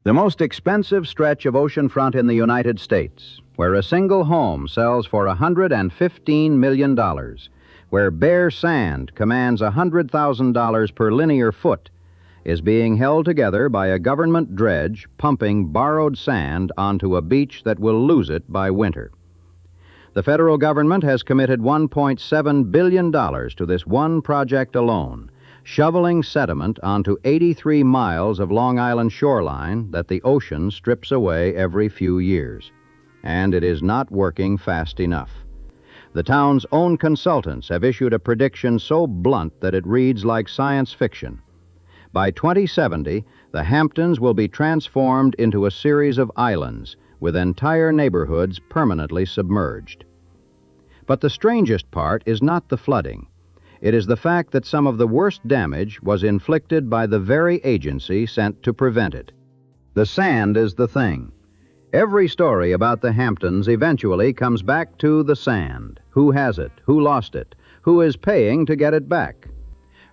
The most expensive stretch of oceanfront in the United States, where a single home sells for $115 million, where bare sand commands $100,000 per linear foot, is being held together by a government dredge pumping borrowed sand onto a beach that will lose it by winter. The federal government has committed $1.7 billion to this one project alone, shoveling sediment onto 83 miles of Long Island shoreline that the ocean strips away every few years. And it is not working fast enough. The town's own consultants have issued a prediction so blunt that it reads like science fiction. By 2070, the Hamptons will be transformed into a series of islands, with entire neighborhoods permanently submerged. But the strangest part is not the flooding. It is the fact that some of the worst damage was inflicted by the very agency sent to prevent it. The sand is the thing. Every story about the Hamptons eventually comes back to the sand. Who has it? Who lost it? Who is paying to get it back?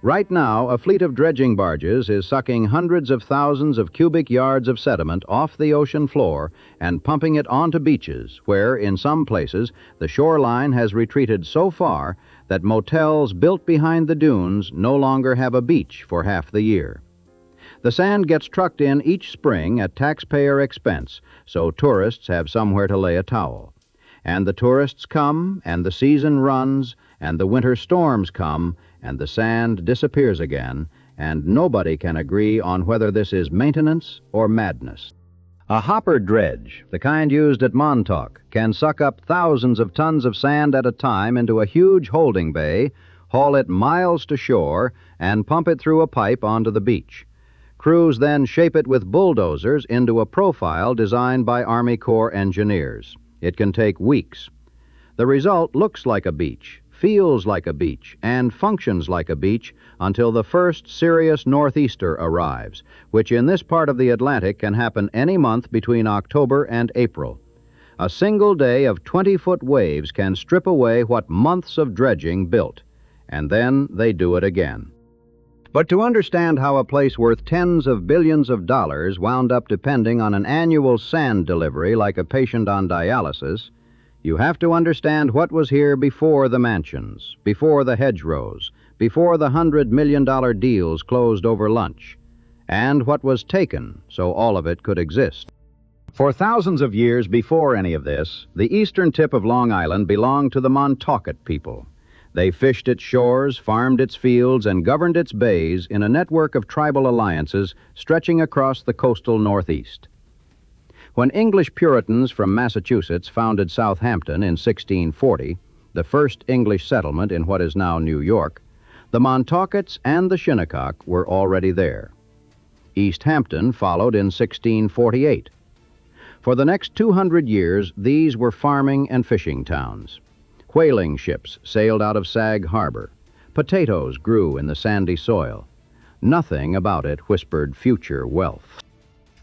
Right now, a fleet of dredging barges is sucking hundreds of thousands of cubic yards of sediment off the ocean floor and pumping it onto beaches where, in some places, the shoreline has retreated so far that motels built behind the dunes no longer have a beach for half the year. The sand gets trucked in each spring at taxpayer expense, so tourists have somewhere to lay a towel. And the tourists come, and the season runs, and the winter storms come, and the sand disappears again, and nobody can agree on whether this is maintenance or madness. A hopper dredge, the kind used at Montauk, can suck up thousands of tons of sand at a time into a huge holding bay, haul it miles to shore, and pump it through a pipe onto the beach. Crews then shape it with bulldozers into a profile designed by Army Corps engineers. It can take weeks. The result looks like a beach, feels like a beach, and functions like a beach until the first serious northeaster arrives, which in this part of the Atlantic can happen any month between October and April. A single day of 20-foot waves can strip away what months of dredging built, and then they do it again. But to understand how a place worth tens of billions of dollars wound up depending on an annual sand delivery like a patient on dialysis, you have to understand what was here before the mansions, before the hedgerows, before the $100 million deals closed over lunch, and what was taken so all of it could exist. For thousands of years before any of this, the eastern tip of Long Island belonged to the Montaukett people. They fished its shores, farmed its fields, and governed its bays in a network of tribal alliances stretching across the coastal Northeast. When English Puritans from Massachusetts founded Southampton in 1640, the first English settlement in what is now New York, the Montauketts and the Shinnecock were already there. East Hampton followed in 1648. For the next 200 years, these were farming and fishing towns. Whaling ships sailed out of Sag Harbor. Potatoes grew in the sandy soil. Nothing about it whispered future wealth.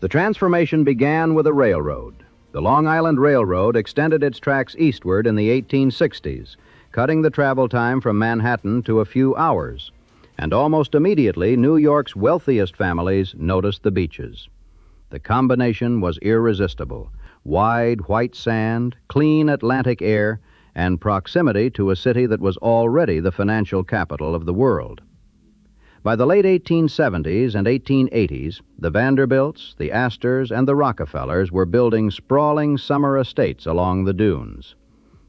The transformation began with a railroad. The Long Island Railroad extended its tracks eastward in the 1860s, cutting the travel time from Manhattan to a few hours. And almost immediately, New York's wealthiest families noticed the beaches. The combination was irresistible. Wide white sand, clean Atlantic air, and proximity to a city that was already the financial capital of the world. By the late 1870s and 1880s, the Vanderbilts, the Astors, and the Rockefellers were building sprawling summer estates along the dunes.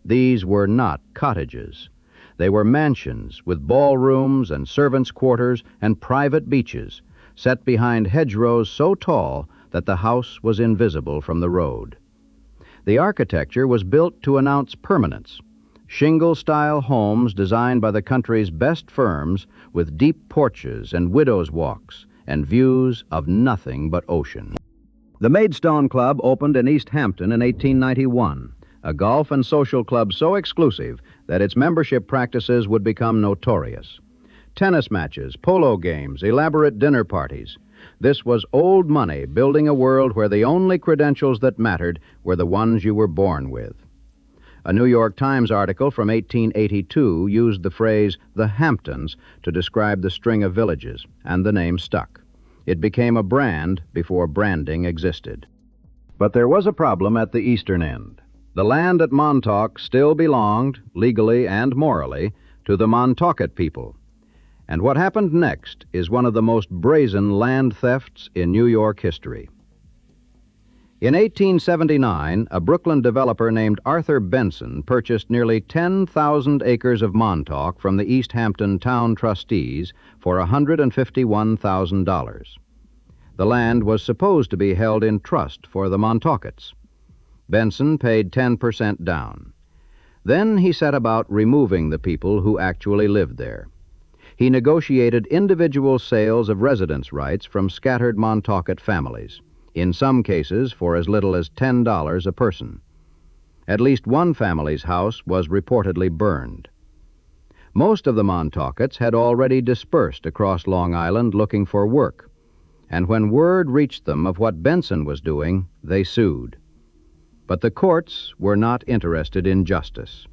These were not cottages. They were mansions with ballrooms and servants' quarters and private beaches, set behind hedgerows so tall that the house was invisible from the road. The architecture was built to announce permanence. Shingle-style homes designed by the country's best firms with deep porches and widows' walks and views of nothing but ocean. The Maidstone Club opened in East Hampton in 1891, a golf and social club so exclusive that its membership practices would become notorious. Tennis matches, polo games, elaborate dinner parties. This was old money building a world where the only credentials that mattered were the ones you were born with. A New York Times article from 1882 used the phrase, the Hamptons, to describe the string of villages, and the name stuck. It became a brand before branding existed. But there was a problem at the eastern end. The land at Montauk still belonged, legally and morally, to the Montaukett people. And what happened next is one of the most brazen land thefts in New York history. In 1879, a Brooklyn developer named Arthur Benson purchased nearly 10,000 acres of Montauk from the East Hampton town trustees for $151,000. The land was supposed to be held in trust for the Montauketts. Benson paid 10% down. Then he set about removing the people who actually lived there. He negotiated individual sales of residence rights from scattered Montaukett families, in some cases for as little as $10 a person. At least one family's house was reportedly burned. Most of the Montauketts had already dispersed across Long Island looking for work, and when word reached them of what Benson was doing, they sued. But the courts were not interested in justice.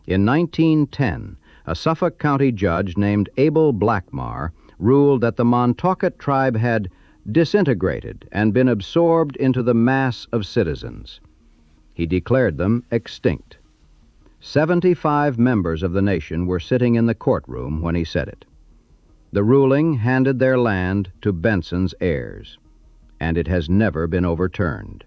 In 1910, a Suffolk County judge named Abel Blackmar ruled that the Montaukett tribe had disintegrated and been absorbed into the mass of citizens. He declared them extinct. 75 members of the nation were sitting in the courtroom when he said it. The ruling handed their land to Benson's heirs, and it has never been overturned.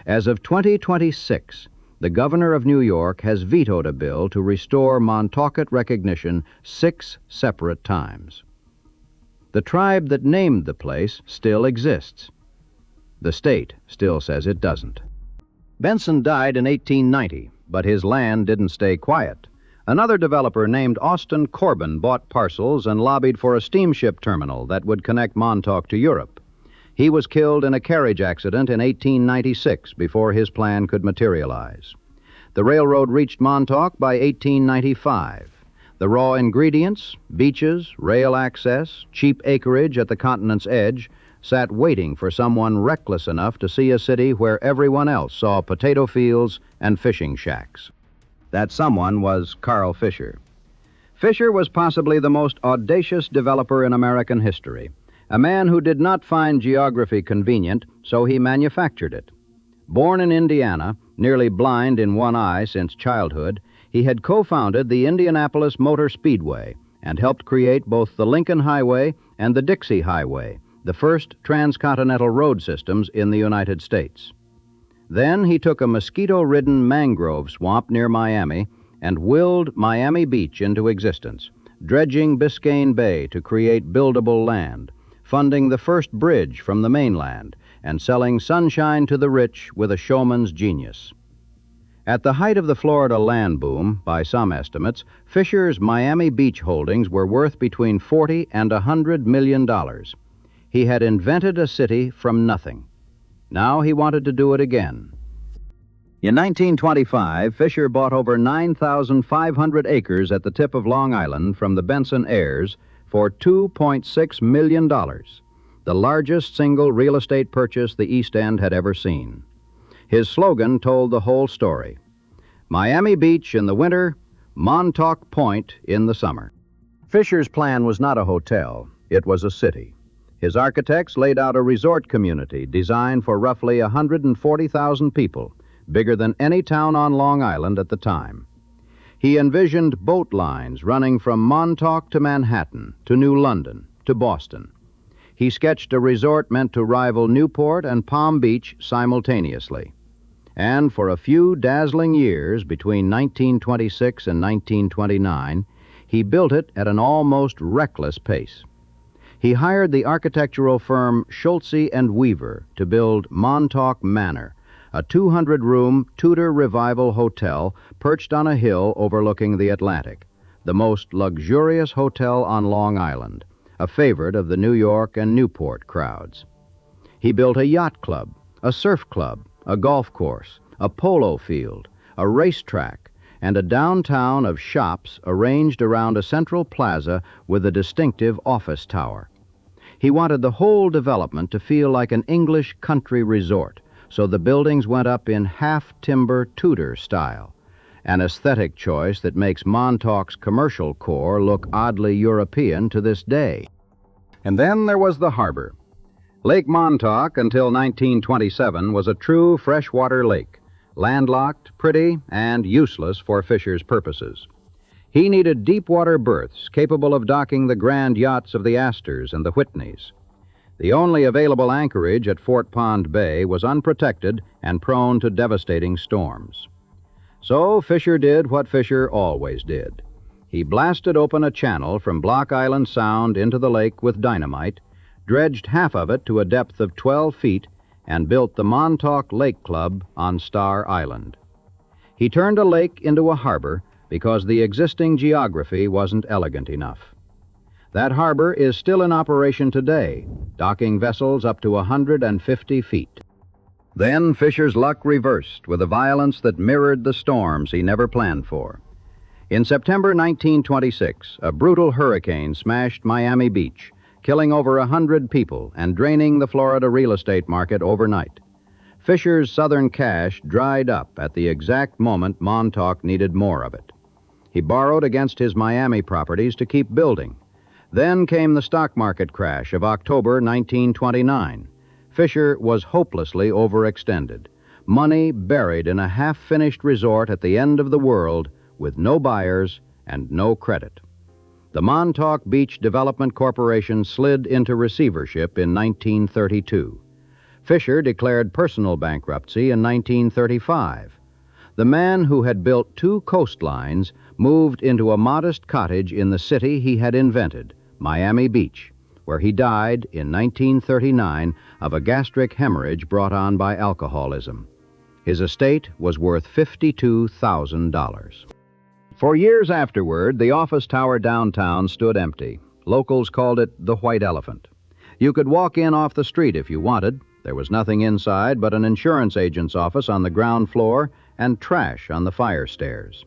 As of 2026, the governor of New York has vetoed a bill to restore Montaukett recognition 6 separate times. The tribe that named the place still exists. The state still says it doesn't. Benson died in 1890, but his land didn't stay quiet. Another developer named Austin Corbin bought parcels and lobbied for a steamship terminal that would connect Montauk to Europe. He was killed in a carriage accident in 1896 before his plan could materialize. The railroad reached Montauk by 1895. The raw ingredients, beaches, rail access, cheap acreage at the continent's edge, sat waiting for someone reckless enough to see a city where everyone else saw potato fields and fishing shacks. That someone was Carl Fisher. Fisher was possibly the most audacious developer in American history, a man who did not find geography convenient, so he manufactured it. Born in Indiana, nearly blind in one eye since childhood, he had co-founded the Indianapolis Motor Speedway and helped create both the Lincoln Highway and the Dixie Highway, the first transcontinental road systems in the United States. Then he took a mosquito-ridden mangrove swamp near Miami and willed Miami Beach into existence, dredging Biscayne Bay to create buildable land, funding the first bridge from the mainland, and selling sunshine to the rich with a showman's genius. At the height of the Florida land boom, by some estimates, Fisher's Miami Beach holdings were worth between $40 and $100 million. He had invented a city from nothing. Now he wanted to do it again. In 1925, Fisher bought over 9,500 acres at the tip of Long Island from the Benson heirs for $2.6 million, the largest single real estate purchase the East End had ever seen. His slogan told the whole story: Miami Beach in the winter, Montauk Point in the summer. Fisher's plan was not a hotel, it was a city. His architects laid out a resort community designed for roughly 140,000 people, bigger than any town on Long Island at the time. He envisioned boat lines running from Montauk to Manhattan, to New London, to Boston. He sketched a resort meant to rival Newport and Palm Beach simultaneously. And for a few dazzling years between 1926 and 1929, he built it at an almost reckless pace. He hired the architectural firm Schultze and Weaver to build Montauk Manor, a 200-room Tudor Revival hotel perched on a hill overlooking the Atlantic, the most luxurious hotel on Long Island, a favorite of the New York and Newport crowds. He built a yacht club, a surf club, a golf course, a polo field, a racetrack, and a downtown of shops arranged around a central plaza with a distinctive office tower. He wanted the whole development to feel like an English country resort, so the buildings went up in half-timber Tudor style, an aesthetic choice that makes Montauk's commercial core look oddly European to this day. And then there was the harbor. Lake Montauk, until 1927, was a true freshwater lake, landlocked, pretty, and useless for Fisher's purposes. He needed deep-water berths capable of docking the grand yachts of the Astors and the Whitneys. The only available anchorage at Fort Pond Bay was unprotected and prone to devastating storms. So Fisher did what Fisher always did. He blasted open a channel from Block Island Sound into the lake with dynamite, dredged half of it to a depth of 12 feet, and built the Montauk Lake Club on Star Island. He turned a lake into a harbor because the existing geography wasn't elegant enough. That harbor is still in operation today, docking vessels up to 150 feet. Then Fisher's luck reversed with a violence that mirrored the storms he never planned for. In September 1926, a brutal hurricane smashed Miami Beach, killing over 100 people and draining the Florida real estate market overnight. Fisher's southern cash dried up at the exact moment Montauk needed more of it. He borrowed against his Miami properties to keep building. Then came the stock market crash of October 1929. Fisher was hopelessly overextended, money buried in a half-finished resort at the end of the world with no buyers and no credit. The Montauk Beach Development Corporation slid into receivership in 1932. Fisher declared personal bankruptcy in 1935. The man who had built 2 coastlines moved into a modest cottage in the city he had invented, Miami Beach, where he died in 1939 of a gastric hemorrhage brought on by alcoholism. His estate was worth $52,000. For years afterward, the office tower downtown stood empty. Locals called it the White Elephant. You could walk in off the street if you wanted. There was nothing inside but an insurance agent's office on the ground floor and trash on the fire stairs.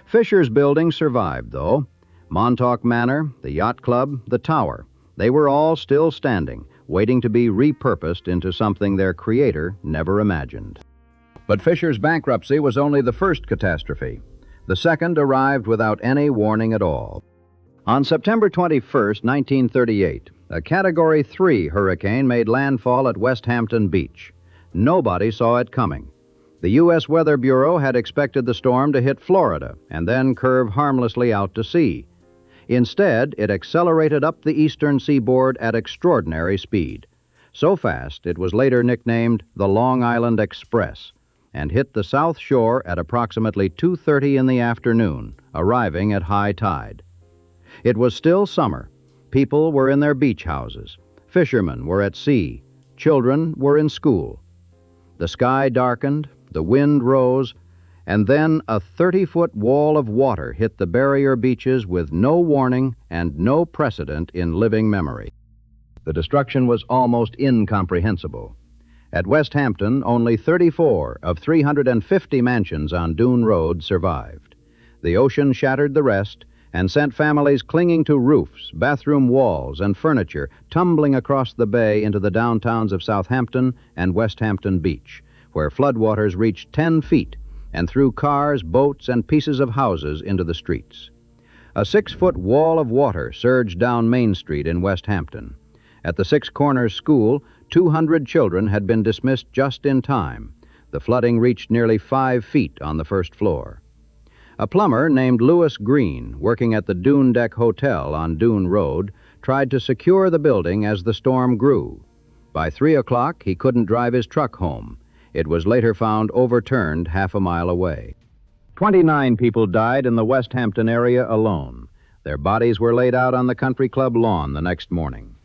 Fisher's building survived, though. Montauk Manor, the Yacht Club, the Tower. They were all still standing, waiting to be repurposed into something their creator never imagined. But Fisher's bankruptcy was only the first catastrophe. The second arrived without any warning at all. On September 21st, 1938, a Category 3 hurricane made landfall at West Hampton Beach. Nobody saw it coming. The U.S. Weather Bureau had expected the storm to hit Florida and then curve harmlessly out to sea. Instead, it accelerated up the eastern seaboard at extraordinary speed. So fast, it was later nicknamed the Long Island Express, and hit the South Shore at approximately 2:30 in the afternoon, arriving at high tide. It was still summer. People were in their beach houses. Fishermen were at sea. Children were in school. The sky darkened, the wind rose, and then a 30-foot wall of water hit the barrier beaches with no warning and no precedent in living memory. The destruction was almost incomprehensible. At West Hampton, only 34 of 350 mansions on Dune Road survived. The ocean shattered the rest and sent families clinging to roofs, bathroom walls, and furniture tumbling across the bay into the downtowns of Southampton and West Hampton Beach, where floodwaters reached 10 feet and threw cars, boats, and pieces of houses into the streets. A 6-foot wall of water surged down Main Street in West Hampton. At the Six Corners School, 200 children had been dismissed just in time. The flooding reached nearly 5 feet on the first floor. A plumber named Lewis Green, working at the Dune Deck Hotel on Dune Road, tried to secure the building as the storm grew. By 3 o'clock, he couldn't drive his truck home. It was later found overturned half a mile away. 29 people died in the West Hampton area alone. Their bodies were laid out on the country club lawn the next morning.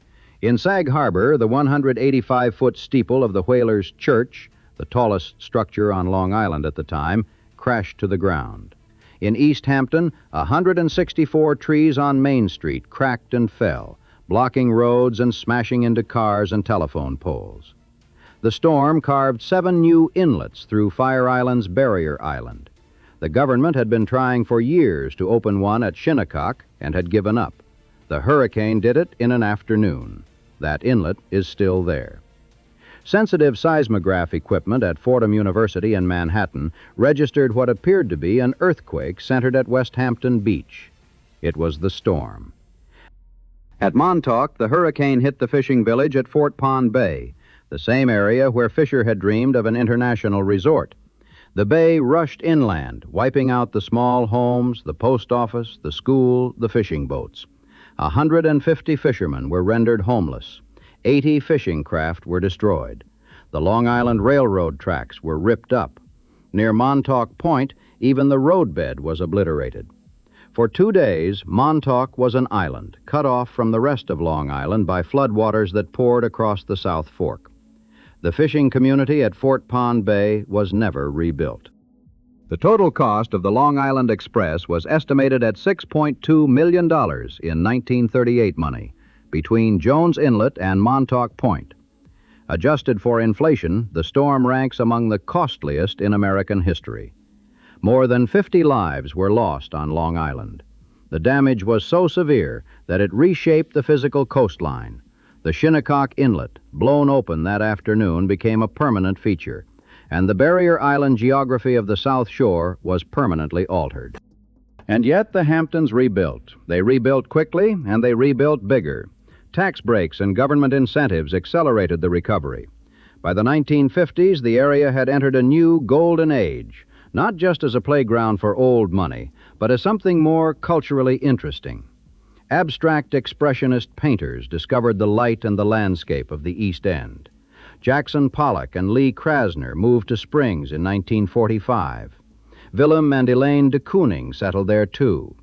In Sag Harbor, the 185-foot steeple of the Whalers Church, the tallest structure on Long Island at the time, crashed to the ground. In East Hampton, 164 trees on Main Street cracked and fell, blocking roads and smashing into cars and telephone poles. The storm carved 7 new inlets through Fire Island's Barrier Island. The government had been trying for years to open one at Shinnecock and had given up. The hurricane did it in an afternoon. That inlet is still there. Sensitive seismograph equipment at Fordham University in Manhattan registered what appeared to be an earthquake centered at West Hampton Beach. It was the storm. At Montauk, the hurricane hit the fishing village at Fort Pond Bay, the same area where Fisher had dreamed of an international resort. The bay rushed inland, wiping out the small homes, the post office, the school, the fishing boats. 150 fishermen were rendered homeless. 80 fishing craft were destroyed. The Long Island Railroad tracks were ripped up. Near Montauk Point, even the roadbed was obliterated. For 2 days, Montauk was an island, cut off from the rest of Long Island by floodwaters that poured across the South Fork. The fishing community at Fort Pond Bay was never rebuilt. The total cost of the Long Island Express was estimated at $6.2 million in 1938 money, between Jones Inlet and Montauk Point. Adjusted for inflation, the storm ranks among the costliest in American history. More than 50 lives were lost on Long Island. The damage was so severe that it reshaped the physical coastline. The Shinnecock Inlet, blown open that afternoon, became a permanent feature, and the barrier island geography of the South Shore was permanently altered. And yet the Hamptons rebuilt. They rebuilt quickly, and they rebuilt bigger. Tax breaks and government incentives accelerated the recovery. By the 1950s, the area had entered a new golden age, not just as a playground for old money, but as something more culturally interesting. Abstract expressionist painters discovered the light and the landscape of the East End. Jackson Pollock and Lee Krasner moved to Springs in 1945. Willem and Elaine de Kooning settled there, too.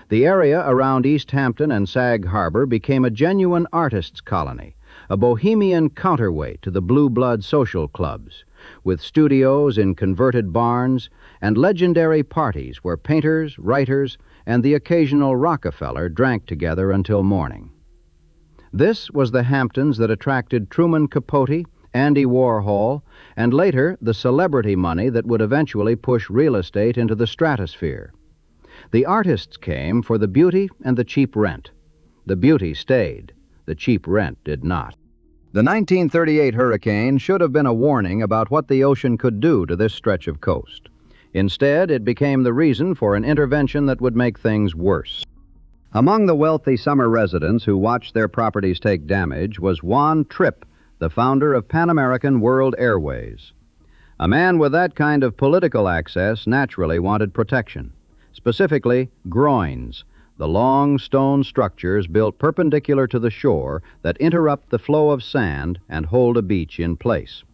The area around East Hampton and Sag Harbor became a genuine artists' colony, a bohemian counterweight to the blue blood social clubs, with studios in converted barns and legendary parties where painters, writers, and the occasional Rockefeller drank together until morning. This was the Hamptons that attracted Truman Capote, Andy Warhol, and later the celebrity money that would eventually push real estate into the stratosphere. The artists came for the beauty and the cheap rent. The beauty stayed. The cheap rent did not. The 1938 hurricane should have been a warning about what the ocean could do to this stretch of coast. Instead, it became the reason for an intervention that would make things worse. Among the wealthy summer residents who watched their properties take damage was Juan Tripp, the founder of Pan American World Airways. A man with that kind of political access naturally wanted protection, specifically groins, the long stone structures built perpendicular to the shore that interrupt the flow of sand and hold a beach in place.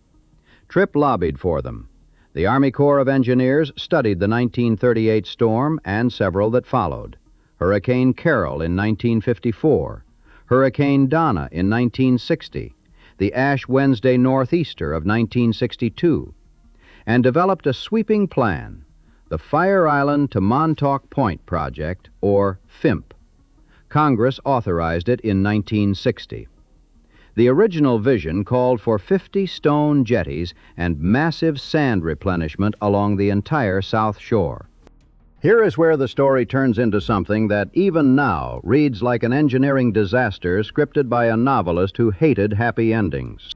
Tripp lobbied for them. The Army Corps of Engineers studied the 1938 storm and several that followed. Hurricane Carol in 1954, Hurricane Donna in 1960, the Ash Wednesday northeaster of 1962, and developed a sweeping plan, the Fire Island to Montauk Point Project, or FIMP. Congress authorized it in 1960. The original vision called for 50 stone jetties and massive sand replenishment along the entire South Shore. Here is where the story turns into something that even now reads like an engineering disaster scripted by a novelist who hated happy endings.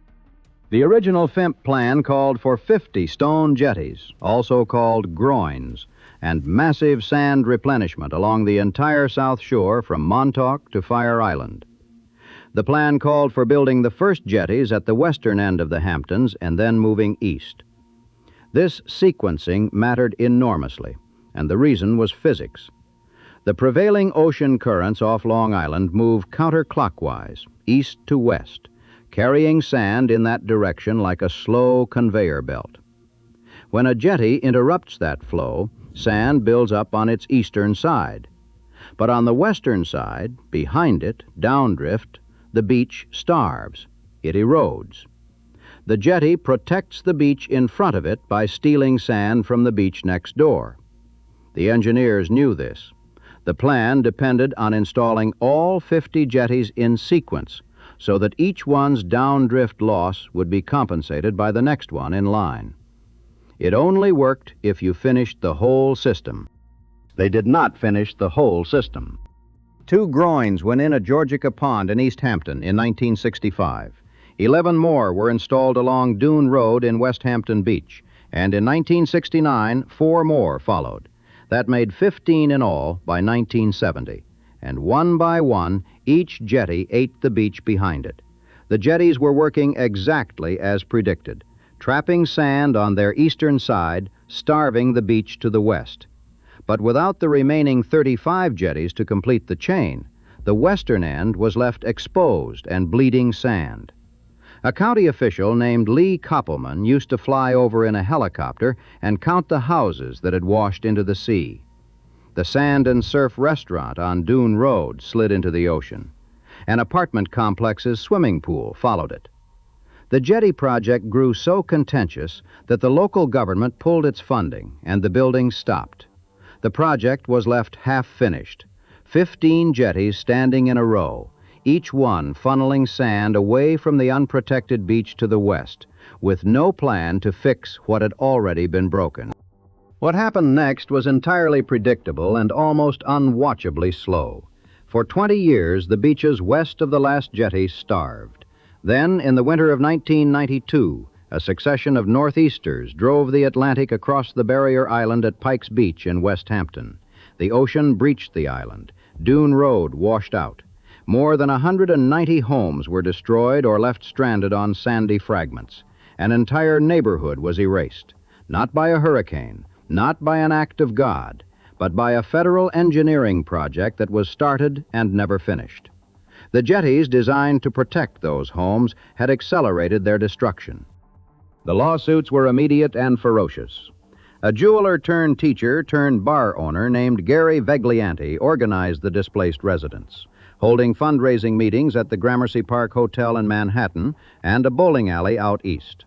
The original FIMP plan called for 50 stone jetties, also called groins, and massive sand replenishment along the entire South Shore from Montauk to Fire Island. The plan called for building the first jetties at the western end of the Hamptons and then moving east. This sequencing mattered enormously, and the reason was physics. The prevailing ocean currents off Long Island move counterclockwise, east to west, carrying sand in that direction like a slow conveyor belt. When a jetty interrupts that flow, sand builds up on its eastern side. But on the western side, behind it, downdrift, the beach starves. It erodes. The jetty protects the beach in front of it by stealing sand from the beach next door. The engineers knew this. The plan depended on installing all 50 jetties in sequence so that each one's downdrift loss would be compensated by the next one in line. It only worked if you finished the whole system. They did not finish the whole system. 2 groins went in at Georgica Pond in East Hampton in 1965. 11 more were installed along Dune Road in West Hampton Beach, and in 1969, 4 more followed. That made 15 in all by 1970, and one by one, each jetty ate the beach behind it. The jetties were working exactly as predicted, trapping sand on their eastern side, starving the beach to the west. But without the remaining 35 jetties to complete the chain, the western end was left exposed and bleeding sand. A county official named Lee Koppelman used to fly over in a helicopter and count the houses that had washed into the sea. The Sand and Surf restaurant on Dune Road slid into the ocean. An apartment complex's swimming pool followed it. The jetty project grew so contentious that the local government pulled its funding and the building stopped. The project was left half-finished, 15 jetties standing in a row, each one funneling sand away from the unprotected beach to the west, with no plan to fix what had already been broken. What happened next was entirely predictable and almost unwatchably slow. For 20 years, the beaches west of the last jetty starved. Then, in the winter of 1992, a succession of northeasters drove the Atlantic across the barrier island at Pikes Beach in West Hampton. The ocean breached the island. Dune Road washed out. More than 190 homes were destroyed or left stranded on sandy fragments. An entire neighborhood was erased, not by a hurricane, not by an act of God, but by a federal engineering project that was started and never finished. The jetties designed to protect those homes had accelerated their destruction. The lawsuits were immediate and ferocious. A jeweler-turned-teacher-turned-bar owner named Gary Veglianti organized the displaced residents, holding fundraising meetings at the Gramercy Park Hotel in Manhattan and a bowling alley out east.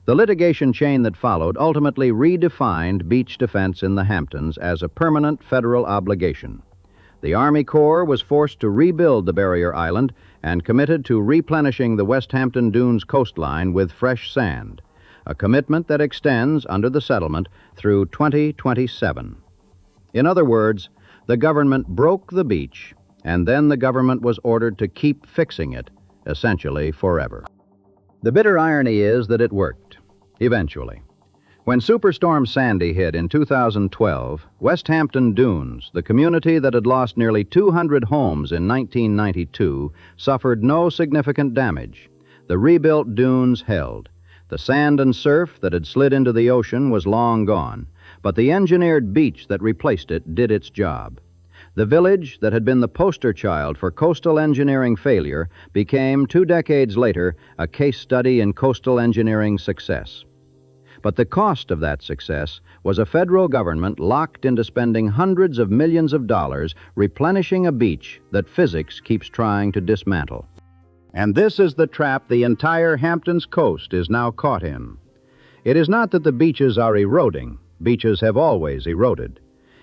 The litigation chain that followed ultimately redefined beach defense in the Hamptons as a permanent federal obligation. The Army Corps was forced to rebuild the barrier island and committed to replenishing the West Hampton Dunes coastline with fresh sand, a commitment that extends, under the settlement, through 2027. In other words, the government broke the beach, and then the government was ordered to keep fixing it, essentially forever. The bitter irony is that it worked, eventually. When Superstorm Sandy hit in 2012, West Hampton Dunes, the community that had lost nearly 200 homes in 1992, suffered no significant damage. The rebuilt dunes held. The sand and surf that had slid into the ocean was long gone, but the engineered beach that replaced it did its job. The village that had been the poster child for coastal engineering failure became, 2 decades later, a case study in coastal engineering success. But the cost of that success was a federal government locked into spending hundreds of millions of dollars replenishing a beach that physics keeps trying to dismantle. And this is the trap the entire Hamptons coast is now caught in. It is not that the beaches are eroding. Beaches have always eroded.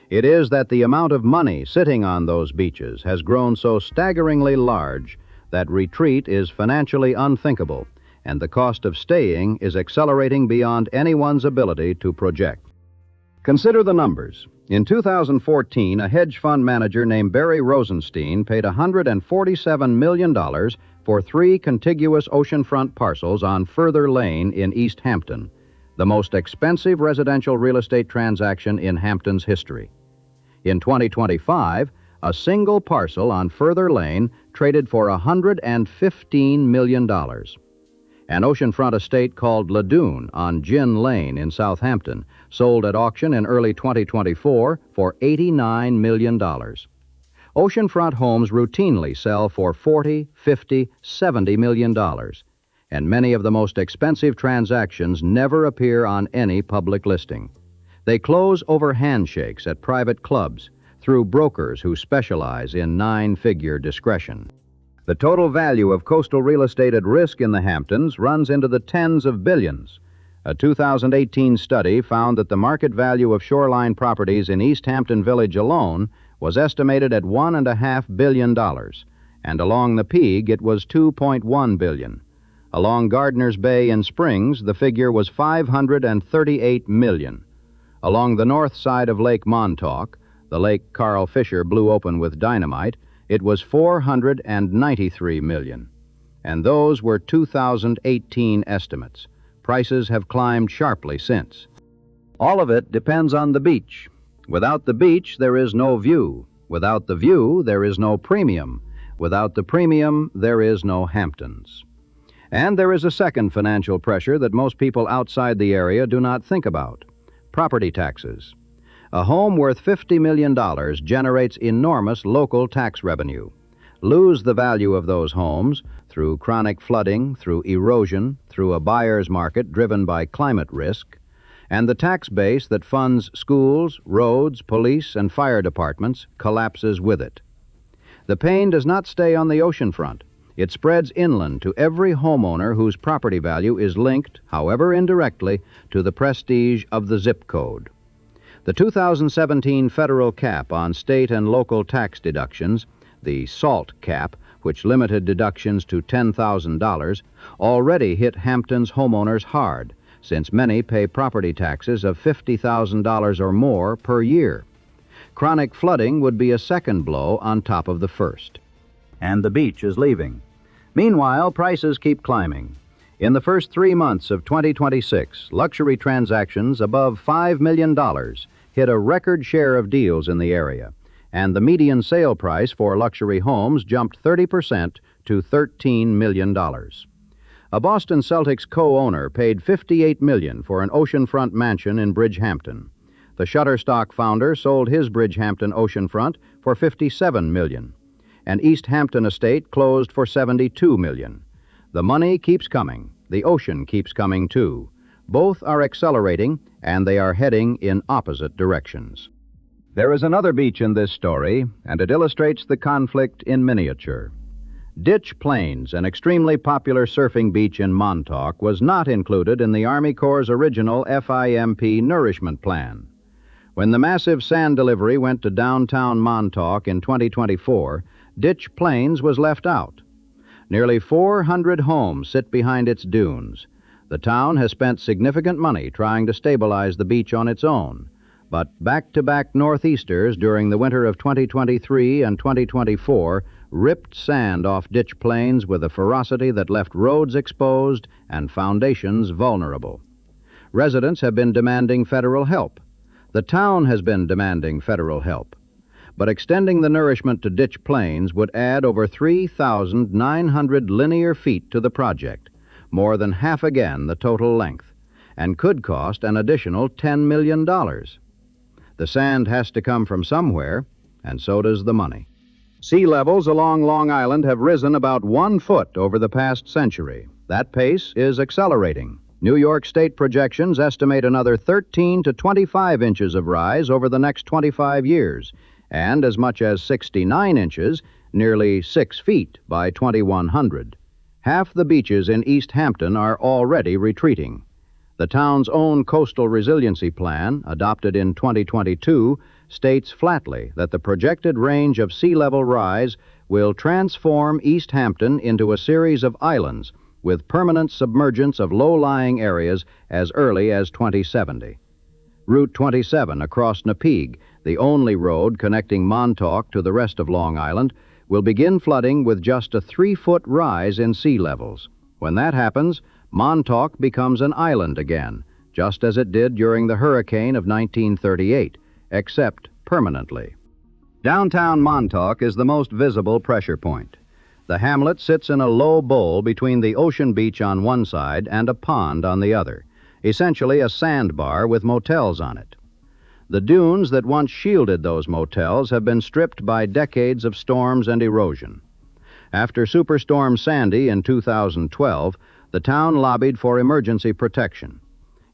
It is that the amount of money sitting on those beaches has grown so staggeringly large that retreat is financially unthinkable, and the cost of staying is accelerating beyond anyone's ability to project. Consider the numbers. In 2014, a hedge fund manager named Barry Rosenstein paid $147 million for 3 contiguous oceanfront parcels on Further Lane in East Hampton, the most expensive residential real estate transaction in Hampton's history. In 2025, a single parcel on Further Lane traded for $115 million. An oceanfront estate called Ladune on Gin Lane in Southampton sold at auction in early 2024 for $89 million. Oceanfront homes routinely sell for $40, $50, $70 million, and many of the most expensive transactions never appear on any public listing. They close over handshakes at private clubs through brokers who specialize in 9-figure discretion. The total value of coastal real estate at risk in the Hamptons runs into the tens of billions. A 2018 study found that the market value of shoreline properties in East Hampton Village alone was estimated at $1.5 billion, and along the Peak it was $2.1 billion. Along Gardner's Bay in Springs, the figure was $538 million. Along the north side of Lake Montauk, the lake Carl Fisher blew open with dynamite, it was $493 million. And those were 2018 estimates. Prices have climbed sharply since. All of it depends on the beach. Without the beach, there is no view. Without the view, there is no premium. Without the premium, there is no Hamptons. And there is a second financial pressure that most people outside the area do not think about: property taxes. A home worth $50 million generates enormous local tax revenue. Lose the value of those homes through chronic flooding, through erosion, through a buyer's market driven by climate risk, and the tax base that funds schools, roads, police, and fire departments collapses with it. The pain does not stay on the oceanfront. It spreads inland to every homeowner whose property value is linked, however indirectly, to the prestige of the zip code. The 2017 federal cap on state and local tax deductions, the SALT cap, which limited deductions to $10,000, already hit Hamptons homeowners hard, since many pay property taxes of $50,000 or more per year. Chronic flooding would be a second blow on top of the first. And the beach is leaving. Meanwhile, prices keep climbing. In the first 3 months of 2026, luxury transactions above $5 million hit a record share of deals in the area, and the median sale price for luxury homes jumped 30% to $13 million. A Boston Celtics co-owner paid $58 million for an oceanfront mansion in Bridgehampton. The Shutterstock founder sold his Bridgehampton oceanfront for $57 million. An East Hampton estate closed for $72 million. The money keeps coming. The ocean keeps coming, too. Both are accelerating, and they are heading in opposite directions. There is another beach in this story, and it illustrates the conflict in miniature. Ditch Plains, an extremely popular surfing beach in Montauk, was not included in the Army Corps' original FIMP nourishment plan. When the massive sand delivery went to downtown Montauk in 2024, Ditch Plains was left out. Nearly 400 homes sit behind its dunes. The town has spent significant money trying to stabilize the beach on its own, but back-to-back northeasters during the winter of 2023 and 2024 ripped sand off Ditch Plains with a ferocity that left roads exposed and foundations vulnerable. Residents have been demanding federal help. The town has been demanding federal help. But extending the nourishment to Ditch Plains would add over 3,900 linear feet to the project, more than half again the total length, and could cost an additional $10 million. The sand has to come from somewhere, and so does the money. Sea levels along Long Island have risen about 1 foot over the past century. That pace is accelerating. New York State projections estimate another 13 to 25 inches of rise over the next 25 years, and as much as 69 inches, nearly 6 feet, by 2100. Half the beaches in East Hampton are already retreating. The town's own coastal resiliency plan, adopted in 2022, states flatly that the projected range of sea level rise will transform East Hampton into a series of islands with permanent submergence of low-lying areas as early as 2070. Route 27 across Napeague, the only road connecting Montauk to the rest of Long Island, will begin flooding with just a 3-foot rise in sea levels. When that happens, Montauk becomes an island again, just as it did during the hurricane of 1938, except permanently. Downtown Montauk is the most visible pressure point. The hamlet sits in a low bowl between the ocean beach on one side and a pond on the other, essentially a sandbar with motels on it. The dunes that once shielded those motels have been stripped by decades of storms and erosion. After Superstorm Sandy in 2012, the town lobbied for emergency protection.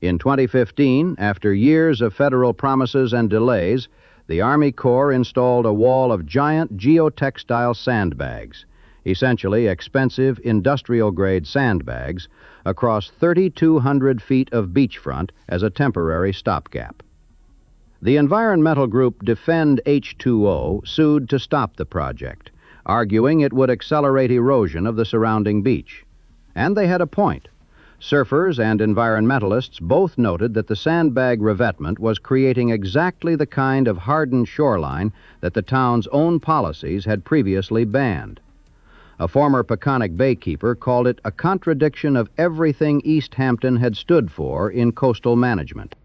In 2015, after years of federal promises and delays, the Army Corps installed a wall of giant geotextile sandbags, essentially expensive industrial-grade sandbags, across 3,200 feet of beachfront as a temporary stopgap. The environmental group Defend H2O sued to stop the project, arguing it would accelerate erosion of the surrounding beach. And they had a point. Surfers and environmentalists both noted that the sandbag revetment was creating exactly the kind of hardened shoreline that the town's own policies had previously banned. A former Peconic baykeeper called it a contradiction of everything East Hampton had stood for in coastal management.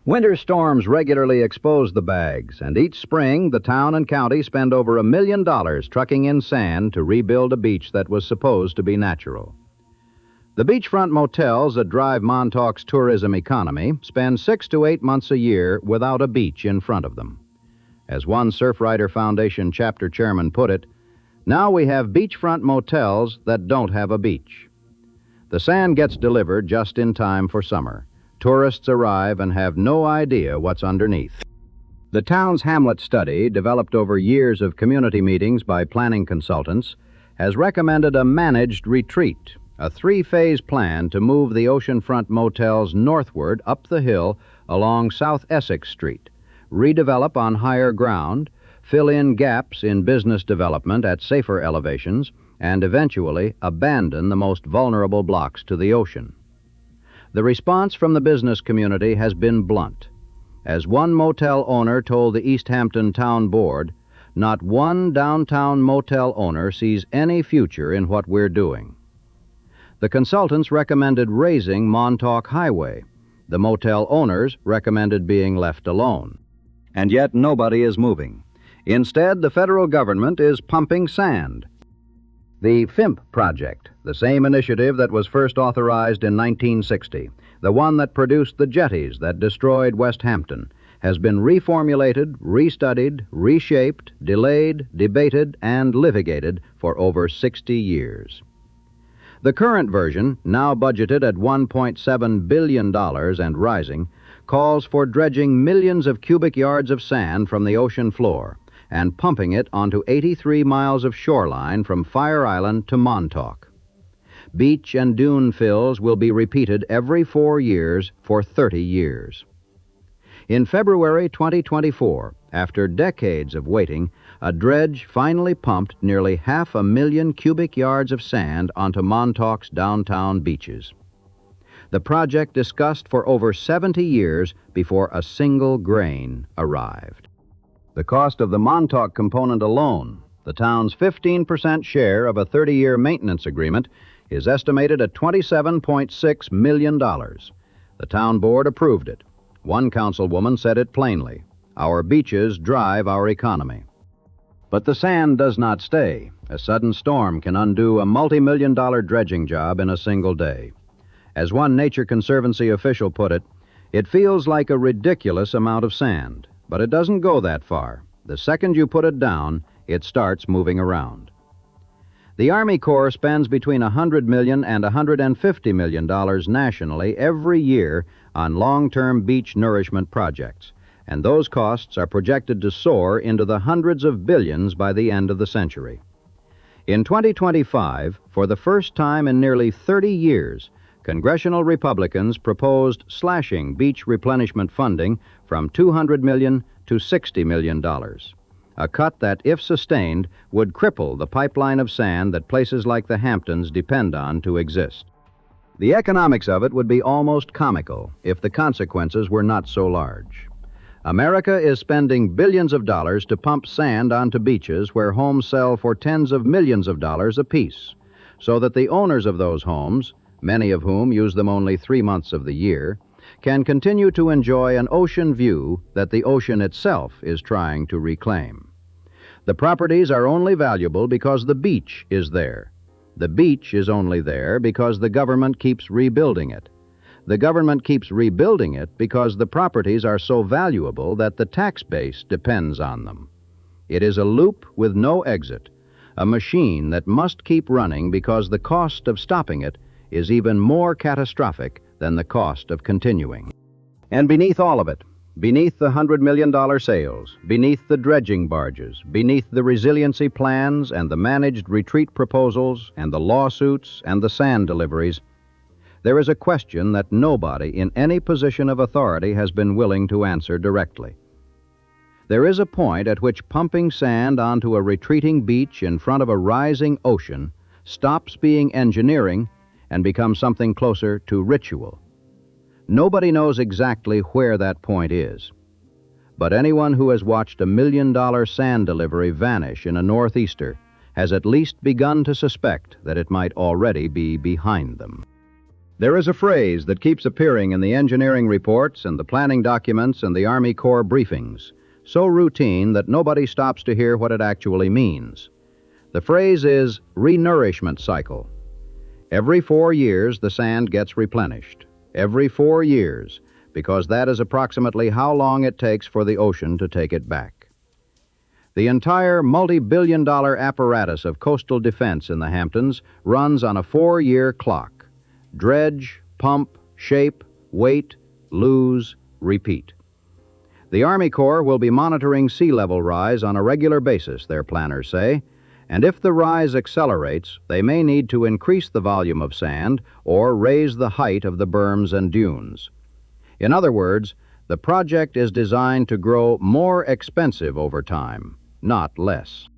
Winter storms regularly expose the bags, and each spring the town and county spend over $1 million trucking in sand to rebuild a beach that was supposed to be natural. The beachfront motels that drive Montauk's tourism economy spend 6 to 8 months a year without a beach in front of them. As one Surfrider Foundation chapter chairman put it, now we have beachfront motels that don't have a beach. The sand gets delivered just in time for summer. Tourists arrive and have no idea what's underneath. The town's hamlet study, developed over years of community meetings by planning consultants, has recommended a managed retreat, a 3-phase plan to move the oceanfront motels northward up the hill along South Essex Street, redevelop on higher ground, fill in gaps in business development at safer elevations, and eventually abandon the most vulnerable blocks to the ocean. The response from the business community has been blunt. As one motel owner told the East Hampton Town Board, not one downtown motel owner sees any future in what we're doing. The consultants recommended raising Montauk Highway. The motel owners recommended being left alone. And yet nobody is moving. Instead, the federal government is pumping sand. The FIMP project, the same initiative that was first authorized in 1960, the one that produced the jetties that destroyed West Hampton, has been reformulated, restudied, reshaped, delayed, debated, and litigated for over 60 years. The current version, now budgeted at $1.7 billion and rising, calls for dredging millions of cubic yards of sand from the ocean floor and pumping it onto 83 miles of shoreline from Fire Island to Montauk. Beach and dune fills will be repeated every 4 years for 30 years. In February 2024, after decades of waiting, a dredge finally pumped nearly 500,000 cubic yards of sand onto Montauk's downtown beaches. The project discussed for over 70 years before a single grain arrived. The cost of the Montauk component alone, the town's 15% share of a 30-year maintenance agreement, is estimated at $27.6 million. The town board approved it. One councilwoman said it plainly: "Our beaches drive our economy." But the sand does not stay. A sudden storm can undo a multi-million-dollar dredging job in a single day. As one Nature Conservancy official put it, it feels like a ridiculous amount of sand. But it doesn't go that far. The second you put it down, it starts moving around. The Army Corps spends between $100 million and $150 million nationally every year on long-term beach nourishment projects, and those costs are projected to soar into the hundreds of billions by the end of the century. In 2025, for the first time in nearly 30 years, congressional Republicans proposed slashing beach replenishment funding from $200 million to $60 million, a cut that, if sustained, would cripple the pipeline of sand that places like the Hamptons depend on to exist. The economics of it would be almost comical if the consequences were not so large. America is spending billions of dollars to pump sand onto beaches where homes sell for tens of millions of dollars apiece, so that the owners of those homes, many of whom use them only 3 months of the year, can continue to enjoy an ocean view that the ocean itself is trying to reclaim. The properties are only valuable because the beach is there. The beach is only there because the government keeps rebuilding it. The government keeps rebuilding it because the properties are so valuable that the tax base depends on them. It is a loop with no exit, a machine that must keep running because the cost of stopping it is even more catastrophic than the cost of continuing. And beneath all of it, beneath the $100 million sales, beneath the dredging barges, beneath the resiliency plans and the managed retreat proposals and the lawsuits and the sand deliveries, there is a question that nobody in any position of authority has been willing to answer directly. There is a point at which pumping sand onto a retreating beach in front of a rising ocean stops being engineering and becomes something closer to ritual. Nobody knows exactly where that point is. But anyone who has watched $1 million sand delivery vanish in a northeaster has at least begun to suspect that it might already be behind them. There is a phrase that keeps appearing in the engineering reports and the planning documents and the Army Corps briefings, so routine that nobody stops to hear what it actually means. The phrase is renourishment cycle. Every 4 years, the sand gets replenished. Every 4 years, because that is approximately how long it takes for the ocean to take it back. The entire multi-billion-dollar apparatus of coastal defense in the Hamptons runs on a 4-year clock. Dredge, pump, shape, wait, lose, repeat. The Army Corps will be monitoring sea level rise on a regular basis, their planners say, and if the rise accelerates, they may need to increase the volume of sand or raise the height of the berms and dunes. In other words, the project is designed to grow more expensive over time, not less.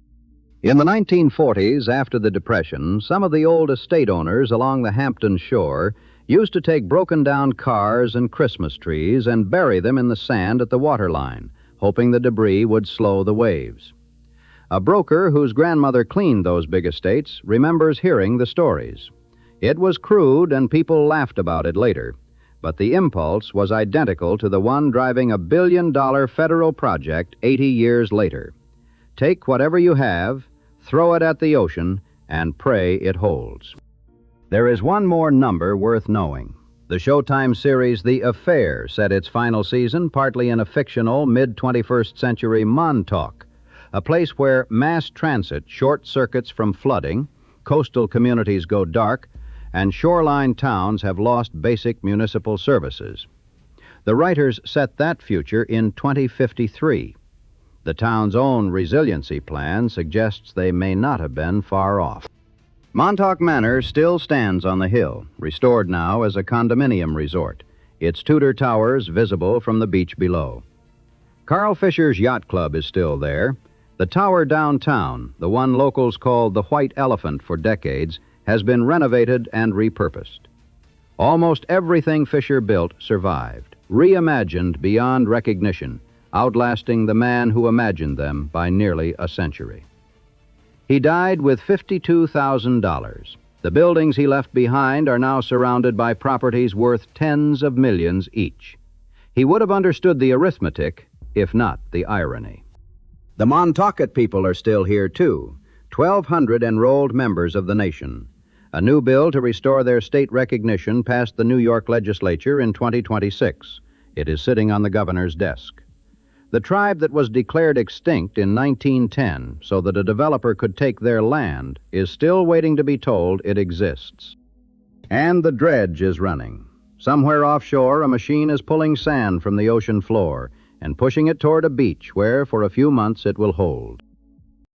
In the 1940s, after the Depression, some of the old estate owners along the Hampton shore used to take broken-down cars and Christmas trees and bury them in the sand at the waterline, hoping the debris would slow the waves. A broker whose grandmother cleaned those big estates remembers hearing the stories. It was crude and people laughed about it later, but the impulse was identical to the one driving a billion-dollar federal project 80 years later. Take whatever you have, throw it at the ocean, and pray it holds. There is one more number worth knowing. The Showtime series The Affair set its final season partly in a fictional mid-21st century Montauk, a place where mass transit short-circuits from flooding, coastal communities go dark, and shoreline towns have lost basic municipal services. The writers set that future in 2053. The town's own resiliency plan suggests they may not have been far off. Montauk Manor still stands on the hill, restored now as a condominium resort, its Tudor towers visible from the beach below. Carl Fisher's Yacht Club is still there. The tower downtown, the one locals called the White Elephant for decades, has been renovated and repurposed. Almost everything Fisher built survived, reimagined beyond recognition, outlasting the man who imagined them by nearly a century. He died with $52,000. The buildings he left behind are now surrounded by properties worth tens of millions each. He would have understood the arithmetic, if not the irony. The Montaukett people are still here, too, 1,200 enrolled members of the nation. A new bill to restore their state recognition passed the New York legislature in 2026. It is sitting on the governor's desk. The tribe that was declared extinct in 1910 so that a developer could take their land is still waiting to be told it exists. And the dredge is running. Somewhere offshore, a machine is pulling sand from the ocean floor and pushing it toward a beach where, for a few months, it will hold.